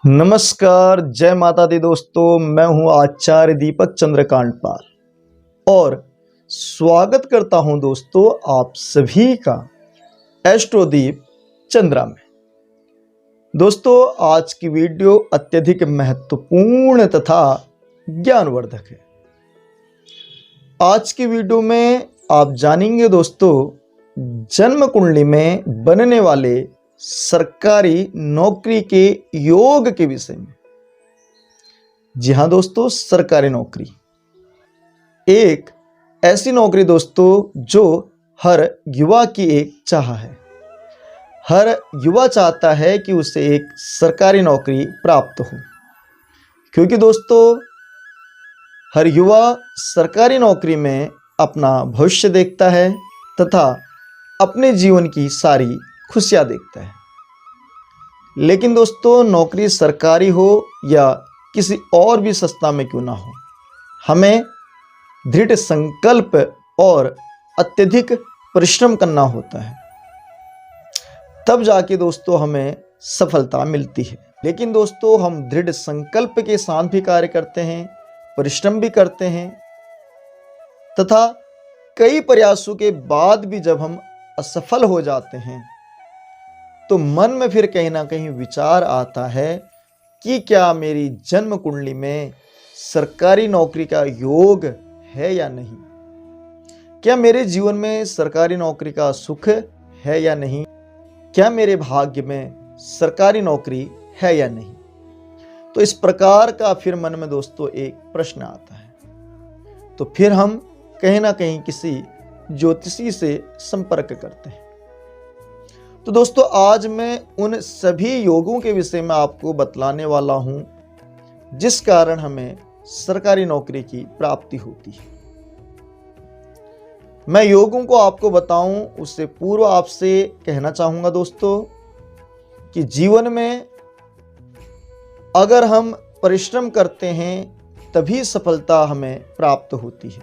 नमस्कार, जय माता दी दोस्तों। मैं हूं आचार्य दीपक चंद्रकांत पाल और स्वागत करता हूं दोस्तों आप सभी का एस्ट्रोदीप चंद्रा में। दोस्तों, आज की वीडियो अत्यधिक महत्वपूर्ण तथा ज्ञानवर्धक है। आज की वीडियो में आप जानेंगे दोस्तों जन्म कुंडली में बनने वाले सरकारी नौकरी के योग के विषय में। जी हां दोस्तों, सरकारी नौकरी एक ऐसी नौकरी दोस्तों जो हर युवा की एक चाह है। हर युवा चाहता है कि उसे एक सरकारी नौकरी प्राप्त हो, क्योंकि दोस्तों हर युवा सरकारी नौकरी में अपना भविष्य देखता है तथा अपने जीवन की सारी खुशियां देखता है। लेकिन दोस्तों, नौकरी सरकारी हो या किसी और भी संस्था में क्यों ना हो, हमें दृढ़ संकल्प और अत्यधिक परिश्रम करना होता है, तब जाके दोस्तों हमें सफलता मिलती है। लेकिन दोस्तों, हम दृढ़ संकल्प के साथ भी कार्य करते हैं, परिश्रम भी करते हैं तथा कई प्रयासों के बाद भी जब हम असफल हो जाते हैं तो मन में फिर कहीं ना कहीं विचार आता है कि क्या मेरी जन्म कुंडली में सरकारी नौकरी का योग है या नहीं, क्या मेरे जीवन में सरकारी नौकरी का सुख है या नहीं, क्या मेरे भाग्य में सरकारी नौकरी है या नहीं। तो इस प्रकार का फिर मन में दोस्तों एक प्रश्न आता है, तो फिर हम कहीं ना कहीं किसी ज्योतिषी से संपर्क करते हैं। तो दोस्तों, आज मैं उन सभी योगों के विषय में आपको बतलाने वाला हूं जिस कारण हमें सरकारी नौकरी की प्राप्ति होती है। मैं योगों को आपको बताऊं उससे पूर्व आपसे कहना चाहूंगा दोस्तों कि जीवन में अगर हम परिश्रम करते हैं तभी सफलता हमें प्राप्त होती है।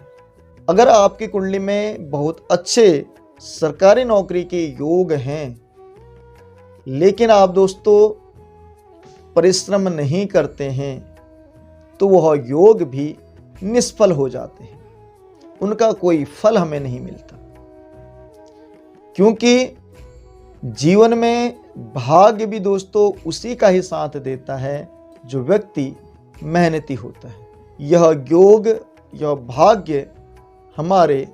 अगर आपकी कुंडली में बहुत अच्छे सरकारी नौकरी के योग हैं लेकिन आप दोस्तों परिश्रम नहीं करते हैं तो वह योग भी निष्फल हो जाते हैं, उनका कोई फल हमें नहीं मिलता। क्योंकि जीवन में भाग्य भी दोस्तों उसी का ही साथ देता है जो व्यक्ति मेहनती होता है। यह योग, यह भाग्य हमारे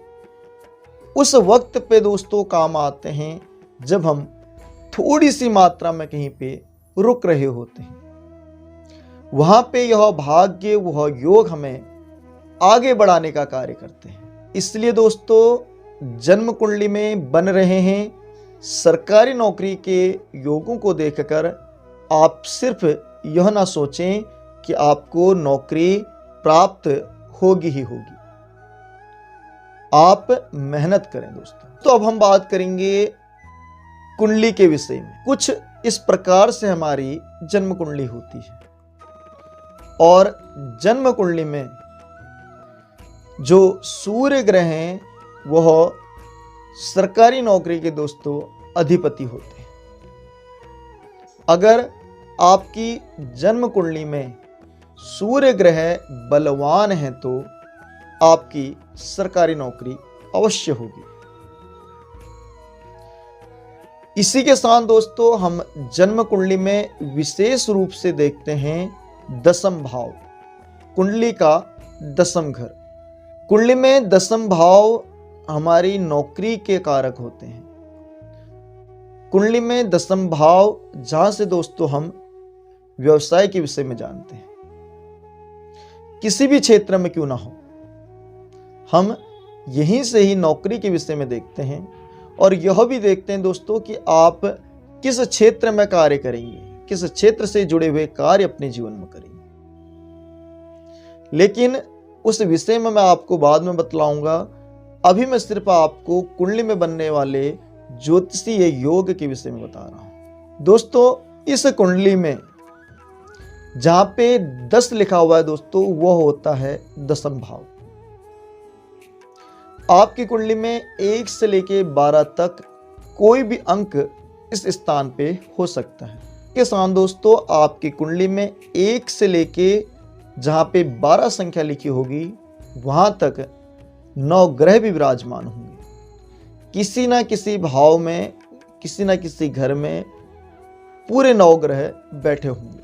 उस वक्त पे दोस्तों काम आते हैं जब हम थोड़ी सी मात्रा में कहीं पे रुक रहे होते हैं। वहां पे यह भाग्य, वह योग हमें आगे बढ़ाने का कार्य करते हैं। इसलिए दोस्तों, जन्म कुंडली में बन रहे हैं सरकारी नौकरी के योगों को देखकर आप सिर्फ यह ना सोचें कि आपको नौकरी प्राप्त होगी ही होगी। आप मेहनत करें दोस्तों। तो अब हम बात करेंगे कुंडली के विषय में। कुछ इस प्रकार से हमारी जन्म कुंडली होती है और जन्म कुंडली में जो सूर्य ग्रह हैं वह सरकारी नौकरी के दोस्तों अधिपति होते हैं। अगर आपकी जन्म कुंडली में सूर्य ग्रह बलवान है तो आपकी सरकारी नौकरी अवश्य होगी। इसी के साथ दोस्तों हम जन्म कुंडली में विशेष रूप से देखते हैं दसम भाव, कुंडली का दसम घर। कुंडली में दसम भाव हमारी नौकरी के कारक होते हैं। कुंडली में दसम भाव जहां से दोस्तों हम व्यवसाय के विषय में जानते हैं, किसी भी क्षेत्र में क्यों ना हो, हम यहीं से ही नौकरी के विषय में देखते हैं और यह भी देखते हैं दोस्तों कि आप किस क्षेत्र में कार्य करेंगे, किस क्षेत्र से जुड़े हुए कार्य अपने जीवन में करेंगे। लेकिन उस विषय में मैं आपको बाद में बतलाऊंगा। अभी मैं सिर्फ आपको कुंडली में बनने वाले ज्योतिषीय योग के विषय में बता रहा हूं। दोस्तों, इस कुंडली में जहां पे 10 लिखा हुआ है दोस्तों, वह होता है दसम भाव। आपकी कुंडली में 1 से लेके 12 तक कोई भी अंक इस स्थान पे हो सकता है। के साथ दोस्तों आपकी कुंडली में 1 से लेके जहाँ पे 12 संख्या लिखी होगी वहाँ तक 9 ग्रह भी विराजमान होंगे। किसी ना किसी भाव में, किसी ना किसी घर में पूरे 9 ग्रह बैठे होंगे।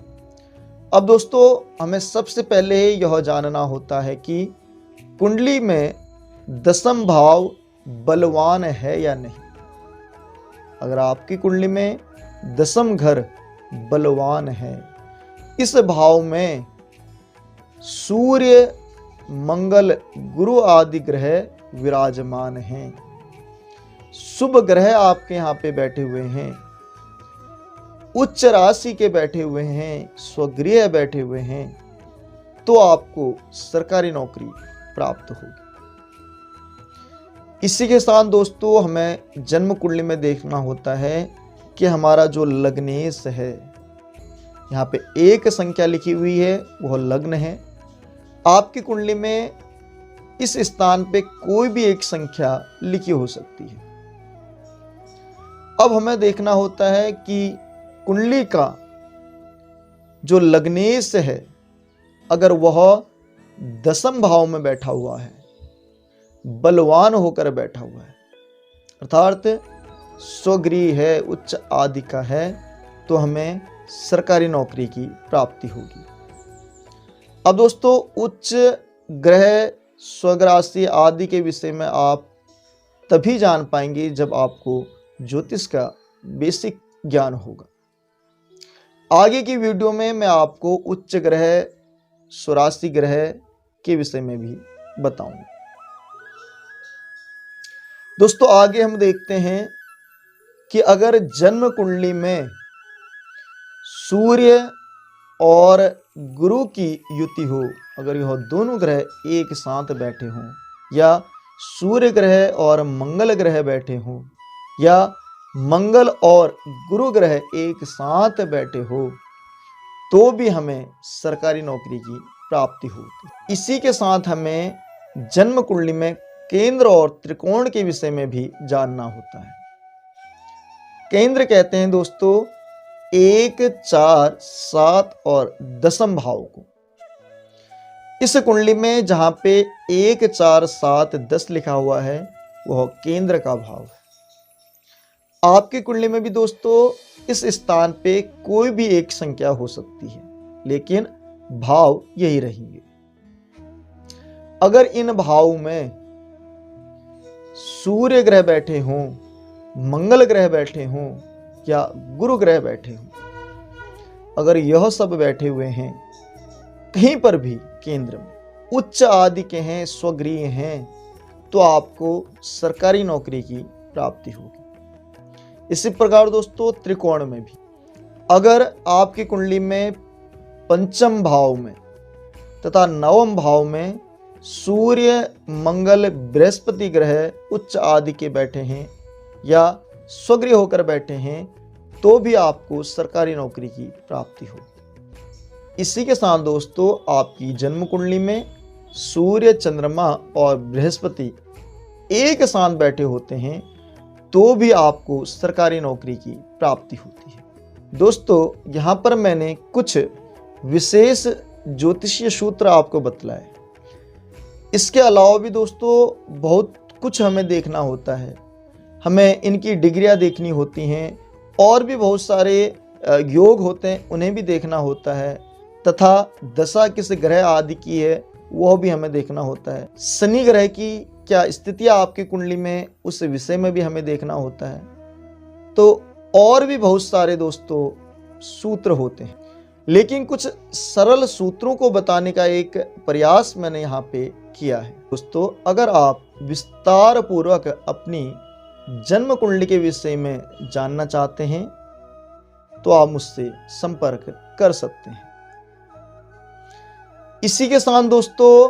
अब दोस्तों हमें सबसे पहले यह जानना होता है कि कुंडली में दशम भाव बलवान है या नहीं। अगर आपकी कुंडली में दशम घर बलवान है, इस भाव में सूर्य, मंगल, गुरु आदि ग्रह विराजमान हैं, शुभ ग्रह आपके यहाँ पे बैठे हुए हैं, उच्च राशि के बैठे हुए हैं, स्वगृह बैठे हुए हैं, तो आपको सरकारी नौकरी प्राप्त होगी। इसी के साथ दोस्तों हमें जन्म कुंडली में देखना होता है कि हमारा जो लग्नेश है, यहाँ पे 1 संख्या लिखी हुई है, वह लग्न है। आपकी कुंडली में इस स्थान पे कोई भी एक संख्या लिखी हो सकती है। अब हमें देखना होता है कि कुंडली का जो लग्नेश है, अगर वह दशम भाव में बैठा हुआ है, बलवान होकर बैठा हुआ है, अर्थात स्वगृह है, उच्च आदि का है, तो हमें सरकारी नौकरी की प्राप्ति होगी। अब दोस्तों उच्च ग्रह, स्वराशि आदि के विषय में आप तभी जान पाएंगे जब आपको ज्योतिष का बेसिक ज्ञान होगा। आगे की वीडियो में मैं आपको उच्च ग्रह, स्वराशि ग्रह के विषय में भी बताऊंगा। दोस्तों आगे हम देखते हैं कि अगर जन्म कुंडली में सूर्य और गुरु की युति हो, अगर यह दोनों ग्रह एक साथ बैठे हों, या सूर्य ग्रह और मंगल ग्रह बैठे हों, या मंगल और गुरु ग्रह एक साथ बैठे हो, तो भी हमें सरकारी नौकरी की प्राप्ति होती। इसी के साथ हमें जन्म कुंडली में केंद्र और त्रिकोण के विषय में भी जानना होता है। केंद्र कहते हैं दोस्तों 1, 4, 7 और दशम भाव को। इस कुंडली में जहां पे 1, 4, 7, 10 लिखा हुआ है, वह केंद्र का भाव है। आपकी कुंडली में भी दोस्तों इस स्थान पे कोई भी एक संख्या हो सकती है, लेकिन भाव यही रहेंगे। अगर इन भाव में सूर्य ग्रह बैठे हों, मंगल ग्रह बैठे हों, या गुरु ग्रह बैठे हों, अगर यह सब बैठे हुए हैं कहीं पर भी केंद्र में, उच्च आदि के हैं, स्वगृह हैं, तो आपको सरकारी नौकरी की प्राप्ति होगी। इसी प्रकार दोस्तों त्रिकोण में भी अगर आपकी कुंडली में पंचम भाव में तथा नवम भाव में सूर्य, मंगल, बृहस्पति ग्रह उच्च आदि के बैठे हैं या स्वगृह होकर बैठे हैं, तो भी आपको सरकारी नौकरी की प्राप्ति होगी। इसी के साथ दोस्तों आपकी जन्म कुंडली में सूर्य, चंद्रमा और बृहस्पति एक साथ बैठे होते हैं, तो भी आपको सरकारी नौकरी की प्राप्ति होती है। दोस्तों यहाँ पर मैंने कुछ विशेष ज्योतिषीय सूत्र आपको बतलाए। इसके अलावा भी दोस्तों बहुत कुछ हमें देखना होता है, हमें इनकी डिग्रियां देखनी होती हैं, और भी बहुत सारे योग होते हैं, उन्हें भी देखना होता है, तथा दशा किस ग्रह आदि की है वह भी हमें देखना होता है। शनि ग्रह की क्या स्थितियां आपकी कुंडली में, उस विषय में भी हमें देखना होता है। तो और भी बहुत सारे दोस्तों सूत्र होते हैं, लेकिन कुछ सरल सूत्रों को बताने का एक प्रयास मैंने यहाँ पे किया है। दोस्तों अगर आप विस्तार पूर्वक अपनी जन्म कुंडली के विषय में जानना चाहते हैं तो आप मुझसे संपर्क कर सकते हैं। इसी के साथ दोस्तों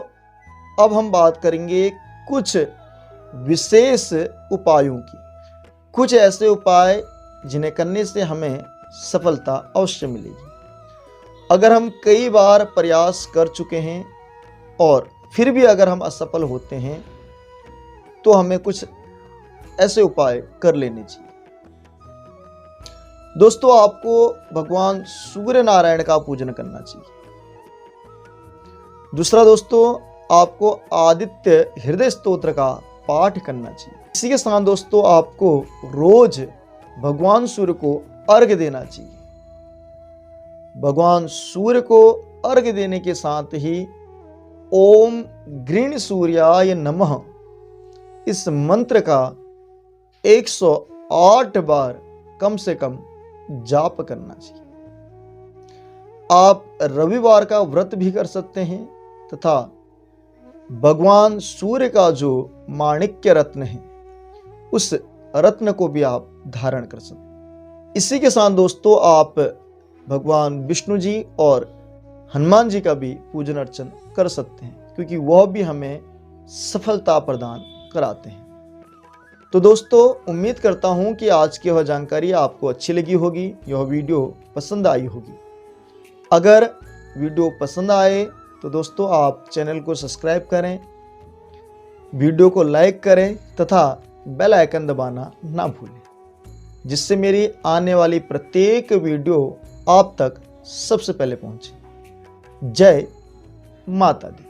अब हम बात करेंगे कुछ विशेष उपायों की, कुछ ऐसे उपाय जिन्हें करने से हमें सफलता अवश्य मिलेगी। अगर हम कई बार प्रयास कर चुके हैं और फिर भी अगर हम असफल होते हैं तो हमें कुछ ऐसे उपाय कर लेने चाहिए। दोस्तों आपको भगवान सूर्य नारायण का पूजन करना चाहिए। दूसरा दोस्तों आपको आदित्य हृदय स्तोत्र का पाठ करना चाहिए। इसी के साथ दोस्तों आपको रोज भगवान सूर्य को अर्घ्य देना चाहिए। भगवान सूर्य को अर्घ्य देने के साथ ही ओम गृण सूर्याय नमः इस मंत्र का 108 बार कम से कम जाप करना चाहिए। आप रविवार का व्रत भी कर सकते हैं तथा भगवान सूर्य का जो माणिक्य रत्न है उस रत्न को भी आप धारण कर सकते हैं। इसी के साथ दोस्तों आप भगवान विष्णु जी और हनुमान जी का भी पूजन अर्चन कर सकते हैं, क्योंकि वह भी हमें सफलता प्रदान कराते हैं। तो दोस्तों उम्मीद करता हूं कि आज की वह जानकारी आपको अच्छी लगी होगी, यह वीडियो पसंद आई होगी। अगर वीडियो पसंद आए तो दोस्तों आप चैनल को सब्सक्राइब करें, वीडियो को लाइक करें तथा बेल आइकन दबाना ना भूलें, जिससे मेरी आने वाली प्रत्येक वीडियो आप तक सबसे पहले पहुंचे। जय माता दी।